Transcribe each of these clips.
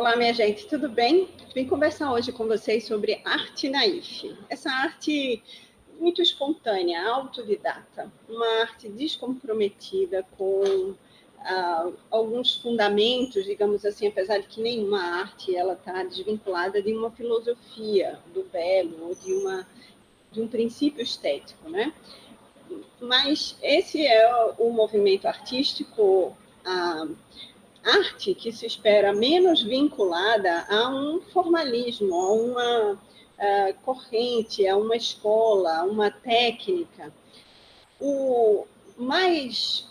Olá, minha gente, tudo bem? Vim conversar hoje com vocês sobre arte naif. Essa arte muito espontânea, autodidata, uma arte descomprometida com alguns fundamentos, digamos assim, apesar de que nenhuma arte ela está desvinculada de uma filosofia do belo ou de um princípio estético, né? Mas esse é o movimento artístico, a arte que se espera menos vinculada a um formalismo, a uma corrente, a uma escola, a uma técnica. O mais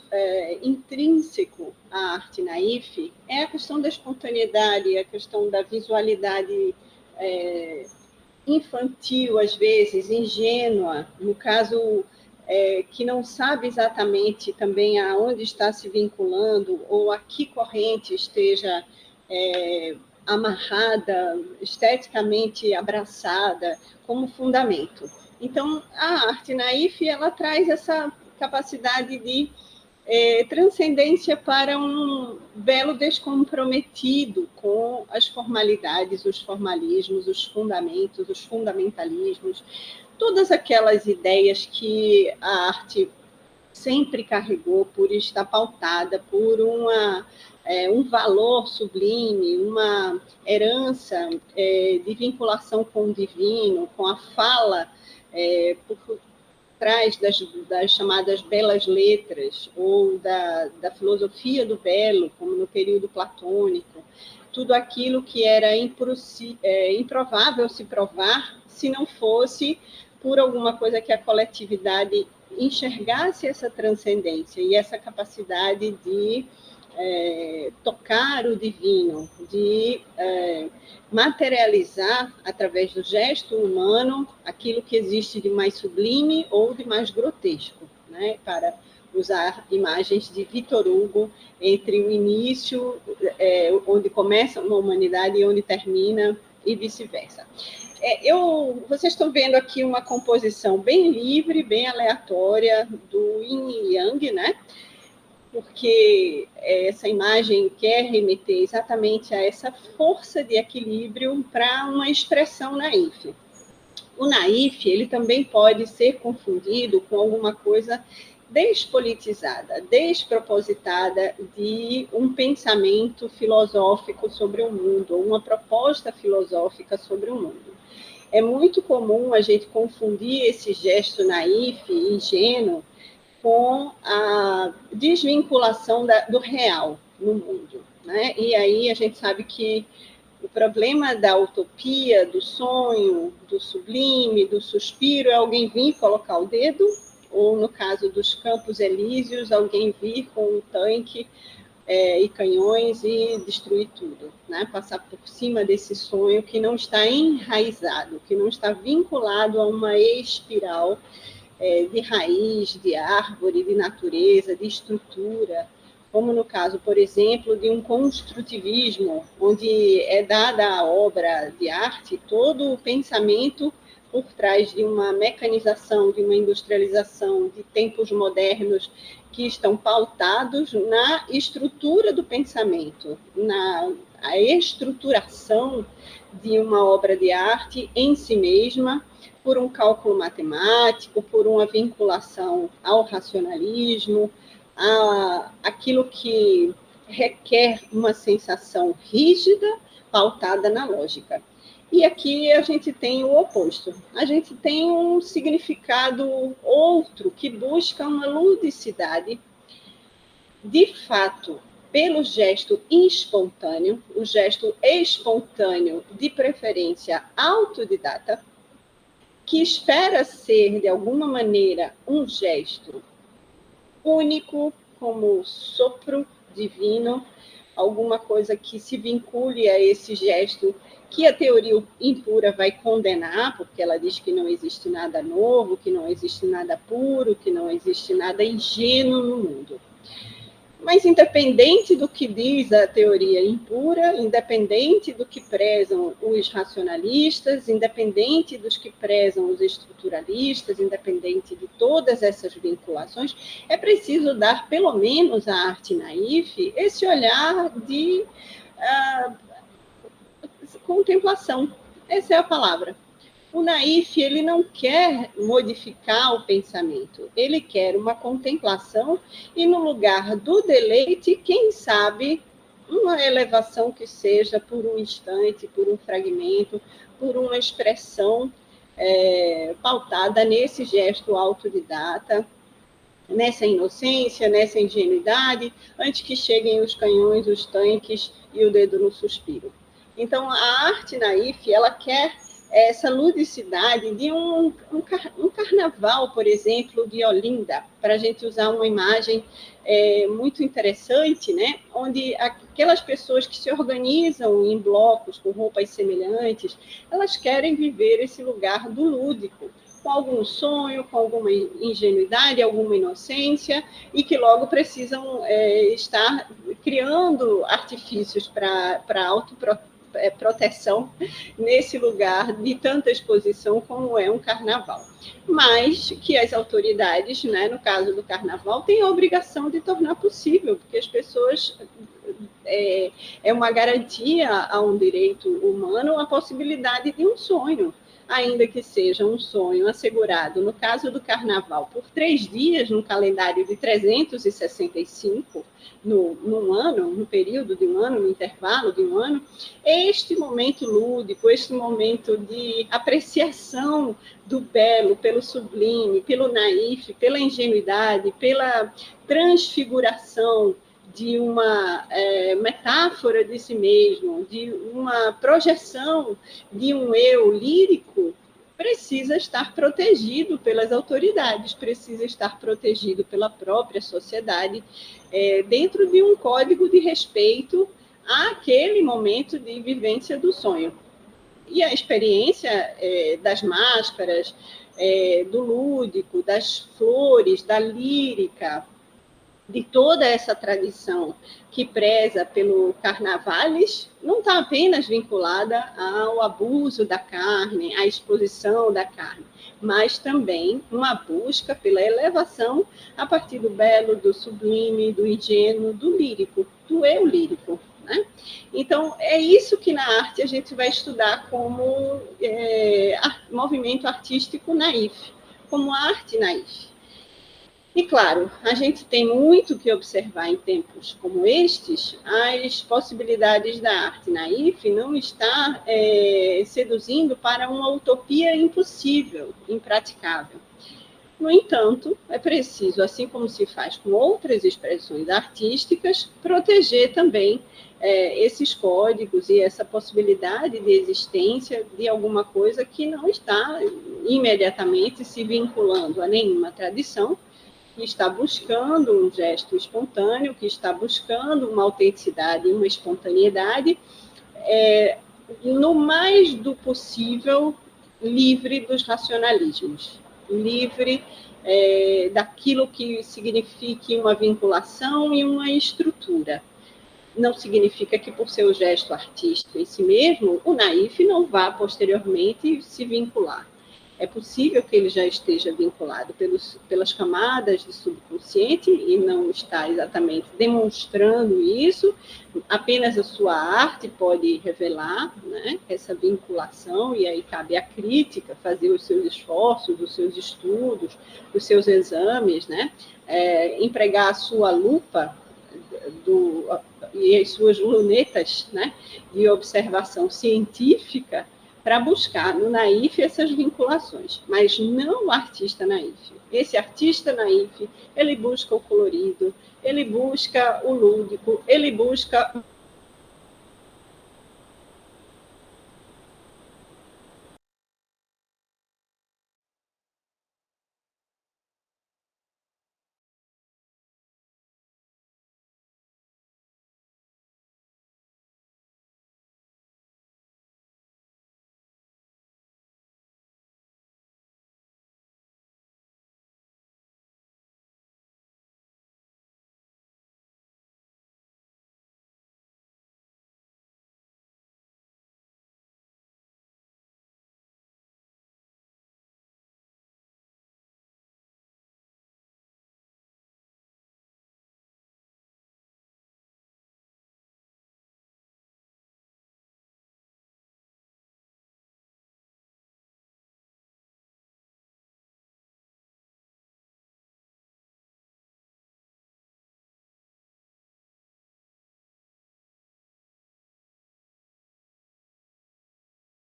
intrínseco à arte naif é a questão da espontaneidade, a questão da visualidade infantil, às vezes, ingênua, no caso que não sabe exatamente também aonde está se vinculando ou a que corrente esteja amarrada, esteticamente abraçada como fundamento. Então, a arte naif, ela traz essa capacidade de transcendência para um belo descomprometido com as formalidades, os formalismos, os fundamentos, os fundamentalismos, todas aquelas ideias que a arte sempre carregou por estar pautada por um valor sublime, uma herança de vinculação com o divino, com a fala por trás das chamadas belas letras, ou da filosofia do belo, como no período platônico, tudo aquilo que era improvável se provar se não fosse por alguma coisa que a coletividade enxergasse essa transcendência e essa capacidade de tocar o divino, de materializar, através do gesto humano, aquilo que existe de mais sublime ou de mais grotesco, né? Para usar imagens de Victor Hugo, entre o início, onde começa uma humanidade e onde termina, e vice-versa. Vocês estão vendo aqui uma composição bem livre, bem aleatória, do Yin e Yang, né? Porque essa imagem quer remeter exatamente a essa força de equilíbrio para uma expressão naif. O naif, ele também pode ser confundido com alguma coisa despolitizada, despropositada de um pensamento filosófico sobre o mundo, ou uma proposta filosófica sobre o mundo. É muito comum a gente confundir esse gesto naif, ingênuo, com a desvinculação do real no mundo, né? E aí a gente sabe que o problema da utopia, do sonho, do sublime, do suspiro, é alguém vir colocar o dedo, ou no caso dos Campos Elíseos, alguém vir com um tanque e canhões e destruir tudo, né? Passar por cima desse sonho que não está enraizado, que não está vinculado a uma espiral de raiz, de árvore, de natureza, de estrutura, como no caso, por exemplo, de um construtivismo, onde é dada à obra de arte todo o pensamento por trás de uma mecanização, de uma industrialização, de tempos modernos que estão pautados na estrutura do pensamento, na estruturação de uma obra de arte em si mesma, por um cálculo matemático, por uma vinculação ao racionalismo, aquilo que requer uma sensação rígida, pautada na lógica. E aqui a gente tem o oposto. A gente tem um significado outro, que busca uma ludicidade, de fato, pelo gesto espontâneo, o gesto espontâneo, de preferência autodidata, que espera ser, de alguma maneira, um gesto único, como sopro divino, alguma coisa que se vincule a esse gesto que a teoria impura vai condenar, porque ela diz que não existe nada novo, que não existe nada puro, que não existe nada ingênuo no mundo. Mas, independente do que diz a teoria impura, independente do que prezam os racionalistas, independente dos que prezam os estruturalistas, independente de todas essas vinculações, é preciso dar, pelo menos à arte naif, esse olhar de contemplação. Essa é a palavra. O naif, ele não quer modificar o pensamento, ele quer uma contemplação e, no lugar do deleite, quem sabe, uma elevação que seja por um instante, por um fragmento, por uma expressão pautada nesse gesto autodidata, nessa inocência, nessa ingenuidade, antes que cheguem os canhões, os tanques e o dedo no suspiro. Então, a arte naif, ela quer essa ludicidade de um carnaval, por exemplo, de Olinda, para a gente usar uma imagem muito interessante, né? Onde aquelas pessoas que se organizam em blocos com roupas semelhantes, elas querem viver esse lugar do lúdico, com algum sonho, com alguma ingenuidade, alguma inocência, e que logo precisam estar criando artifícios para autoproteção nesse lugar de tanta exposição como é um carnaval. Mas que as autoridades, né, no caso do carnaval, têm a obrigação de tornar possível, porque as pessoas... É uma garantia a um direito humano a possibilidade de um sonho, ainda que seja um sonho assegurado, no caso do carnaval, por 3 dias, no calendário de 365, num ano, no período de um ano, no intervalo de um ano, este momento lúdico, este momento de apreciação do belo, pelo sublime, pelo naif, pela ingenuidade, pela transfiguração de uma metáfora de si mesmo, de uma projeção de um eu lírico, precisa estar protegido pelas autoridades, precisa estar protegido pela própria sociedade, dentro de um código de respeito àquele momento de vivência do sonho. E a experiência das máscaras, do lúdico, das flores, da lírica, de toda essa tradição que preza pelo carnavales, não está apenas vinculada ao abuso da carne, à exposição da carne, mas também uma busca pela elevação a partir do belo, do sublime, do ingênuo, do lírico, do eu lírico. Né? Então, é isso que na arte a gente vai estudar como movimento artístico naif, como arte naif. E, claro, a gente tem muito que observar em tempos como estes, as possibilidades da arte naif não está seduzindo para uma utopia impossível, impraticável. No entanto, é preciso, assim como se faz com outras expressões artísticas, proteger também esses códigos e essa possibilidade de existência de alguma coisa que não está imediatamente se vinculando a nenhuma tradição, que está buscando um gesto espontâneo, que está buscando uma autenticidade e uma espontaneidade, no mais do possível, livre dos racionalismos, livre daquilo que signifique uma vinculação e uma estrutura. Não significa que, por ser o gesto artístico em si mesmo, o naif não vá posteriormente se vincular. É possível que ele já esteja vinculado pelas camadas do subconsciente e não está exatamente demonstrando isso, apenas a sua arte pode revelar, né, essa vinculação, e aí cabe à crítica fazer os seus esforços, os seus estudos, os seus exames, né, empregar a sua lupa e as suas lunetas, né, de observação científica para buscar no naif essas vinculações, mas não o artista naif. Esse artista naif, ele busca o colorido, ele busca o lúdico, ele busca